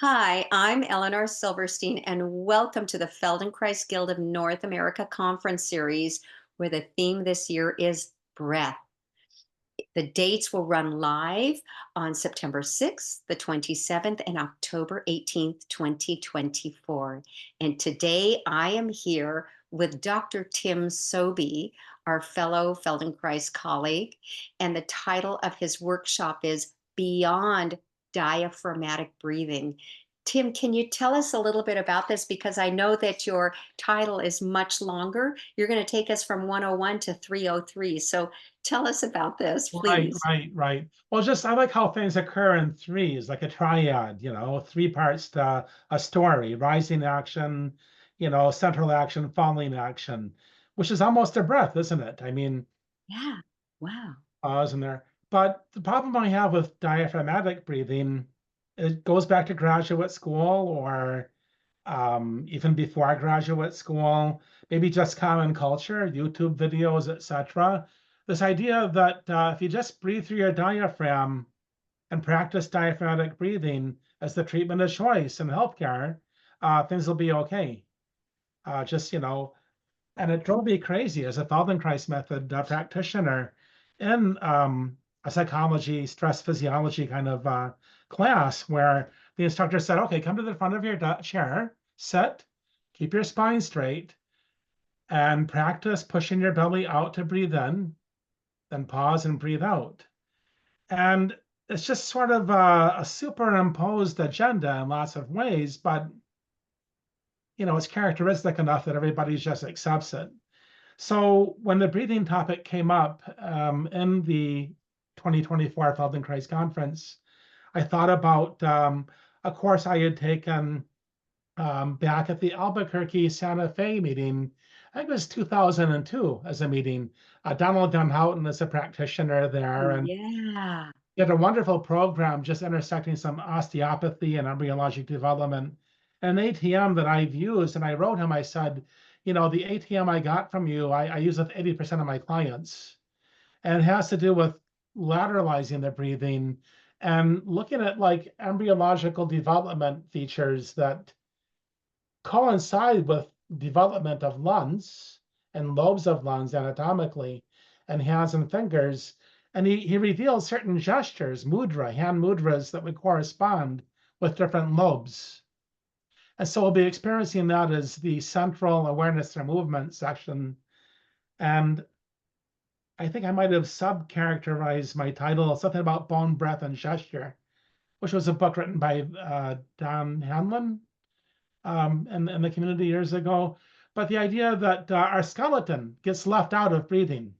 Hi, I'm Elinor Silverstein, and welcome to the Feldenkrais Guild of North America Conference Series, where the theme this year is breath. The dates will run live on September 6th, the 27th, and October 18th, 2024. And today I am here with Dr. Tim Sobie, our fellow Feldenkrais colleague, and the title of his workshop is Beyond Diaphragmatic Breathing. Tim, can you tell us a little bit about this? Because I know that your title is much longer. You're going to take us from 101 to 303. So tell us about this, Right, please. right, right. Well, just I like how things occur in threes, like a triad, three parts to a story, rising action, central action, falling action, which is almost a breath, isn't it? I mean, Yeah. Wow. pause in there. But the problem I have with diaphragmatic breathing, it goes back to graduate school or even before graduate school, maybe just common culture, YouTube videos, etc. This idea that if you just breathe through your diaphragm and practice diaphragmatic breathing as the treatment of choice in healthcare, things will be okay. And it drove me crazy as a Feldenkrais method practitioner in a psychology, stress physiology kind of class where the instructor said, okay, come to the front of your chair, sit, keep your spine straight, and practice pushing your belly out to breathe in, then pause and breathe out. And it's just sort of a superimposed agenda in lots of ways, but it's characteristic enough that everybody just accepts it. So when the breathing topic came up in the 2024 Feldenkrais Conference, I thought about a course I had taken back at the Albuquerque Santa Fe meeting. I think it was 2002 as a meeting. Donald Van Houten is a practitioner there, and Yeah. he had a wonderful program just intersecting some osteopathy and embryologic development. And an ATM that I've used, and I wrote him, I said, the ATM I got from you, I use with 80% of my clients. And it has to do with lateralizing the breathing and looking at like embryological development features that coincide with development of lungs and lobes of lungs anatomically and hands and fingers. And he reveals certain gestures, mudra, hand mudras that would correspond with different lobes. And so we'll be experiencing that as the central awareness through movement section. And I think I might have sub-characterized my title, something about bone, breath, and gesture, which was a book written by Don Hanlon in the community years ago. But the idea that our skeleton gets left out of breathing.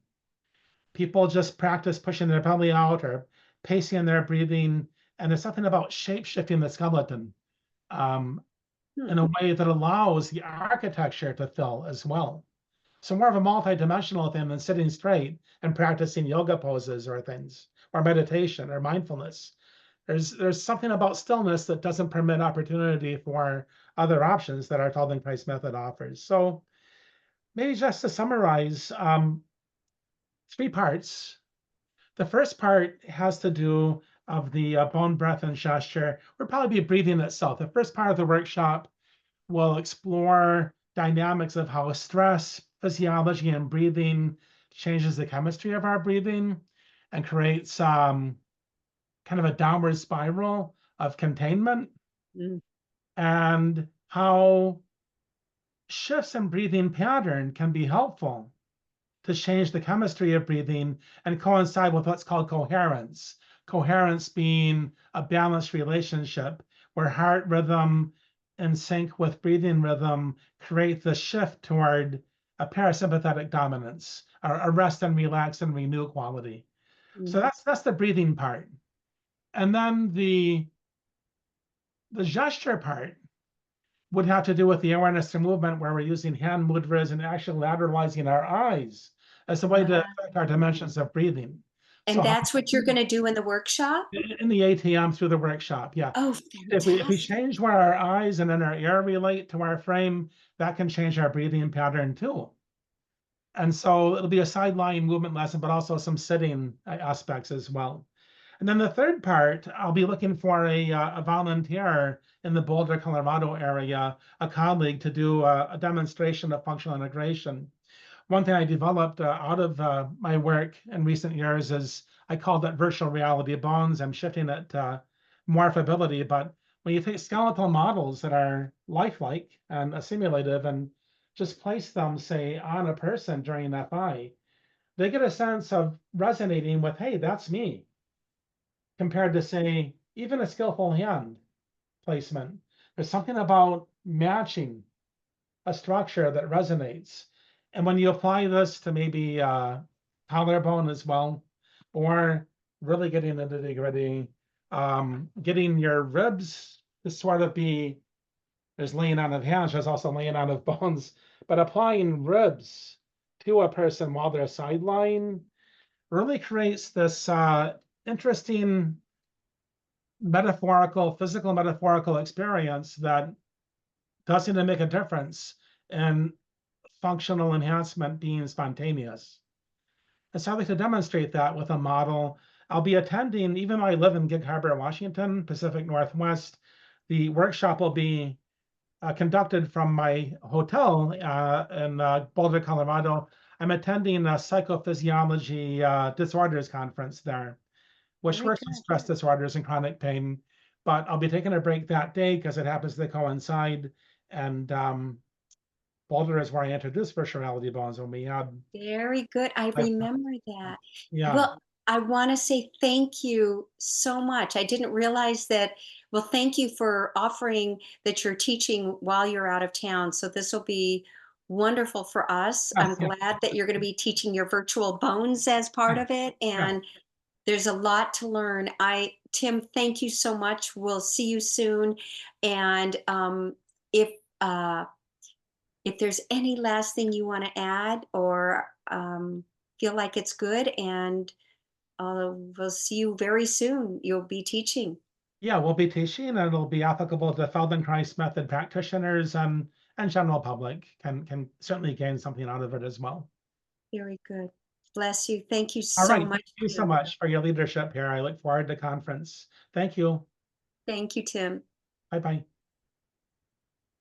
People just practice pushing their belly out or pacing their breathing. And there's something about shape shifting the skeleton um, Hmm. in a way that allows the architecture to fill as well. So more of a multi-dimensional thing than sitting straight and practicing yoga poses or things, or meditation or mindfulness. There's something about stillness that doesn't permit opportunity for other options that our Feldenkrais method offers. So maybe just to summarize, three parts. The first part has to do of the bone, breath, and gesture. Will probably be breathing itself. The first part of the workshop will explore dynamics of how stress, physiology, and breathing changes the chemistry of our breathing and creates kind of a downward spiral of containment, Mm. and how shifts in breathing pattern can be helpful to change the chemistry of breathing and coincide with what's called coherence. Coherence being a balanced relationship where heart rhythm in sync with breathing rhythm create the shift toward a parasympathetic dominance, or a rest and relax and renew quality. So Mm. that's the breathing part. And then the gesture part would have to do with the awareness to movement, where we're using hand mudras and actually lateralizing our eyes as a way to Wow. affect our dimensions of breathing. And So that's what you're going to do in the workshop? in the ATM through the workshop, yeah. Oh, If we fantastic. change where our eyes and then our ear relate to our frame, that can change our breathing pattern too. And so it'll be a sideline movement lesson, but also some sitting aspects as well. And then the third part, I'll be looking for a volunteer in the Boulder, Colorado area, a colleague to do a demonstration of functional integration. One thing I developed out of my work in recent years is I call that virtual reality bones. I'm shifting it to morphability, but when you take skeletal models that are lifelike and assimilative and just place them, say, on a person during an FI, they get a sense of resonating with, hey, that's me, compared to, say, even a skillful hand placement. There's something about matching a structure that resonates. And when you apply this to maybe collarbone as well, or really getting into the nitty-gritty, getting your ribs to sort of be, there's laying on of hands, there's also laying on of bones, but applying ribs to a person while they're sideline really creates this interesting metaphorical, physical metaphorical experience that does seem to make a difference in functional enhancement being spontaneous. And so I'd like to demonstrate that with a model. I'll be attending, even though I live in Gig Harbor, Washington, Pacific Northwest, the workshop will be conducted from my hotel in Boulder, Colorado. I'm attending a psychophysiology disorders conference there, which Very works with good. stress disorders and chronic pain. But I'll be taking a break that day because it happens to coincide. And Boulder is where I introduced virtual reality bones when we had. Very good. I remember that. Yeah. Well, I want to say thank you so much. I didn't realize that. Well, thank you for offering that you're teaching while you're out of town. So this will be wonderful for us. I'm Yeah. glad that you're going to be teaching your virtual bones as part Yeah. of it. Yeah. And there's a lot to learn. Tim, thank you so much. We'll see you soon. And if uh, if there's any last thing you want to add or feel like it's good, and we'll see you very soon. You'll be teaching. Yeah, we'll be teaching and it'll be applicable to Feldenkrais method practitioners and general public can certainly gain something out of it as well. Very good. Bless you. Thank you All so right. Thank much, you so Tim. much for your leadership here. I look forward to conference. Thank you. Thank you, Tim. Bye-bye.